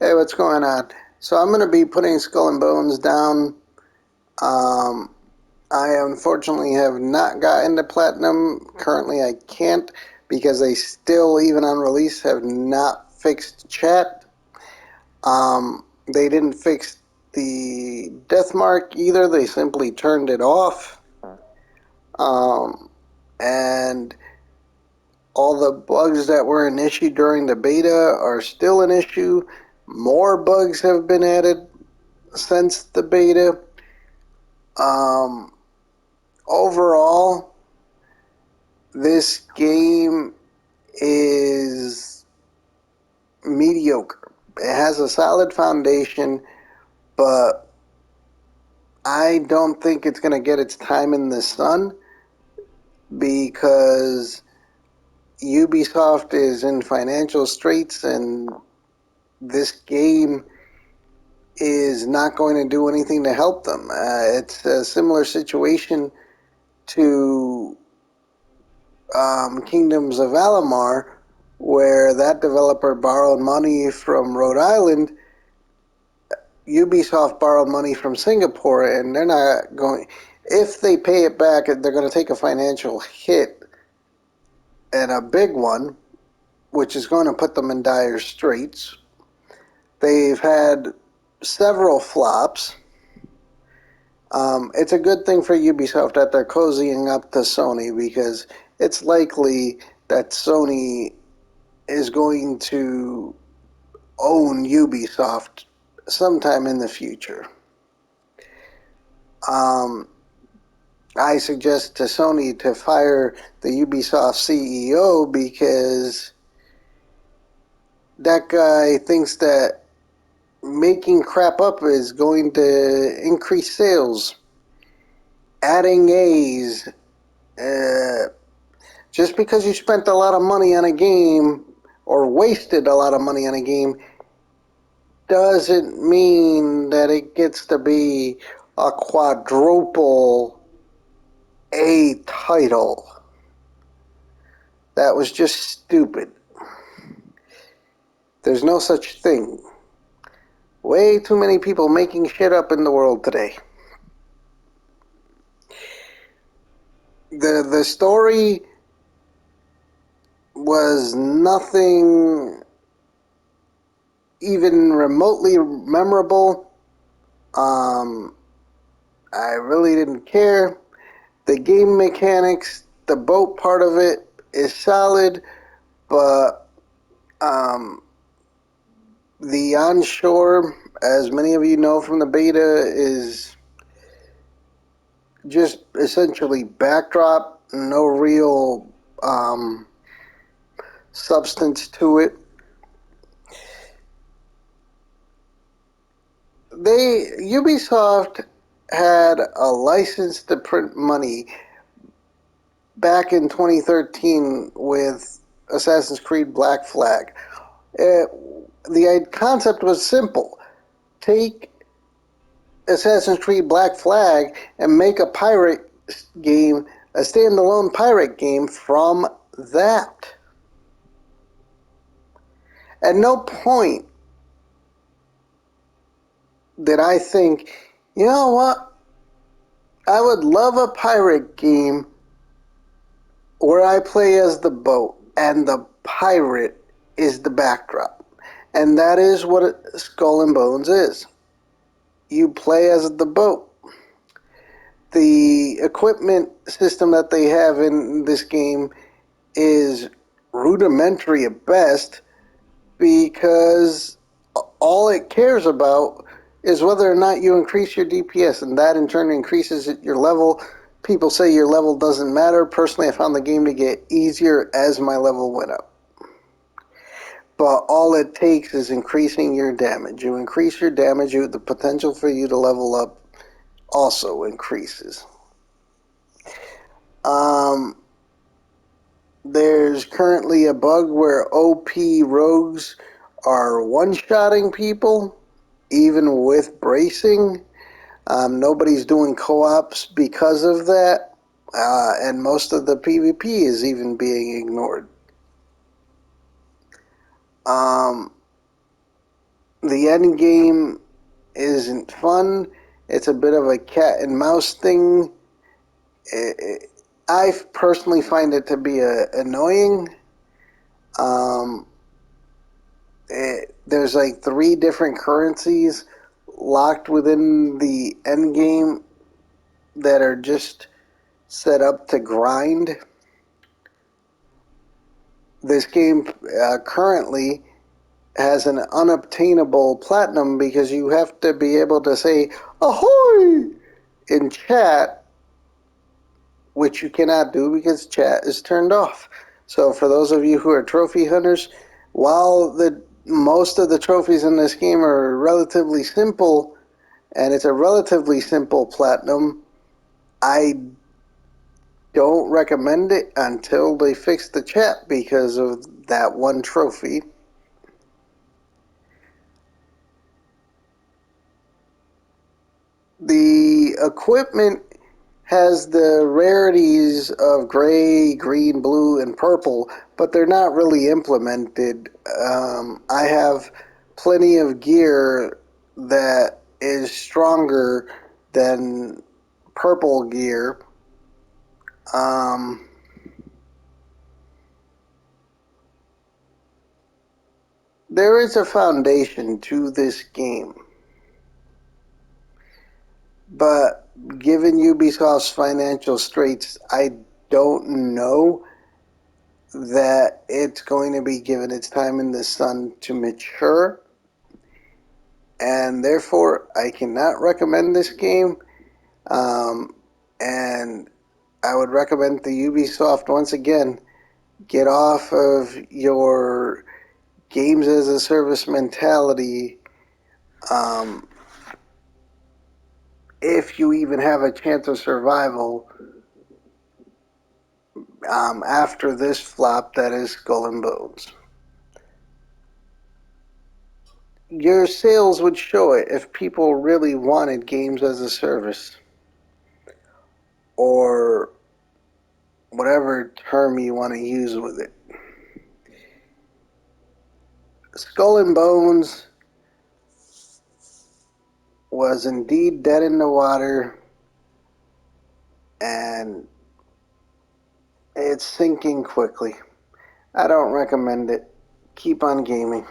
Hey, what's going on? So I'm going to be putting Skull and Bones down. Um, I unfortunately have not gotten to Platinum. Currently, I can't because they still, even on release, have not fixed chat. They didn't fix the death mark either. They simply turned it off. Um, and all the bugs that were an issue during the beta are still an issue. More bugs have been added since the beta. Um, Overall, this game is mediocre. It has a solid foundation, but I don't think it's going to get its time in the sun because Ubisoft is in financial straits and this game is not going to do anything to help them. It's a similar situation to Kingdoms of Alamar, where that developer borrowed money from Rhode Island. Ubisoft borrowed money from Singapore, and they're not going. If they pay it back, they're going to take a financial hit, and a big one, which is going to put them in dire straits. They've had several flops. It's a good thing for Ubisoft that they're cozying up to Sony because it's likely that Sony is going to own Ubisoft sometime in the future. Um, I suggest to Sony to fire the Ubisoft CEO because that guy thinks that making crap up is going to increase sales. Adding A's, uh, just because you spent a lot of money on a game or wasted a lot of money on a game doesn't mean that it gets to be a quadruple A title. That was just stupid. There's no such thing. Way too many people making shit up in the world today. The story was nothing even remotely memorable. Um, I really didn't care. The game mechanics, the boat part of it is solid, but the onshore, as many of you know from the beta, is just essentially backdrop, no real substance to it. Ubisoft had a license to print money back in 2013 with Assassin's Creed Black Flag. The concept was simple. Take Assassin's Creed Black Flag and make a pirate game, a standalone pirate game from that. At no point did I think, you know what, I would love a pirate game where I play as the boat and the pirate is the backdrop. And that is what Skull and Bones is. You play as the boat. The equipment system that they have in this game is rudimentary at best because all it cares about is whether or not you increase your DPS, and that in turn increases your level. People say your level doesn't matter. Personally, I found the game to get easier as my level went up. But all it takes is increasing your damage. You increase your damage, the potential for you to level up also increases. There's currently a bug where OP rogues are one-shotting people, even with bracing. Nobody's doing co-ops because of that, and most of the PvP is even being ignored. The The end game isn't fun. It's a bit of a cat and mouse thing. I personally find it to be annoying. Um, there's like 3 different currencies locked within the end game that are just set up to grind. This game currently has an unobtainable platinum because you have to be able to say ahoy in chat, which you cannot do because chat is turned off. So for those of you who are trophy hunters, while most of the trophies in this game are relatively simple, and it's a relatively simple platinum, I don't recommend it until they fix the chat because of that one trophy. The equipment has the rarities of gray, green, blue, and purple, but they're not really implemented. I have plenty of gear that is stronger than purple gear. Um, there is a foundation to this game, but given Ubisoft's financial straits, I don't know that it's going to be given its time in the sun to mature, and therefore I cannot recommend this game. And I would recommend the Ubisoft once again get off of your games as a service mentality. Um, if you even have a chance of survival after this flop that is Skull and Bones. Your sales would show it if people really wanted games as a service, or whatever term you want to use with it. Skull and Bones was indeed dead in the water, and it's sinking quickly. I don't recommend it. Keep on gaming.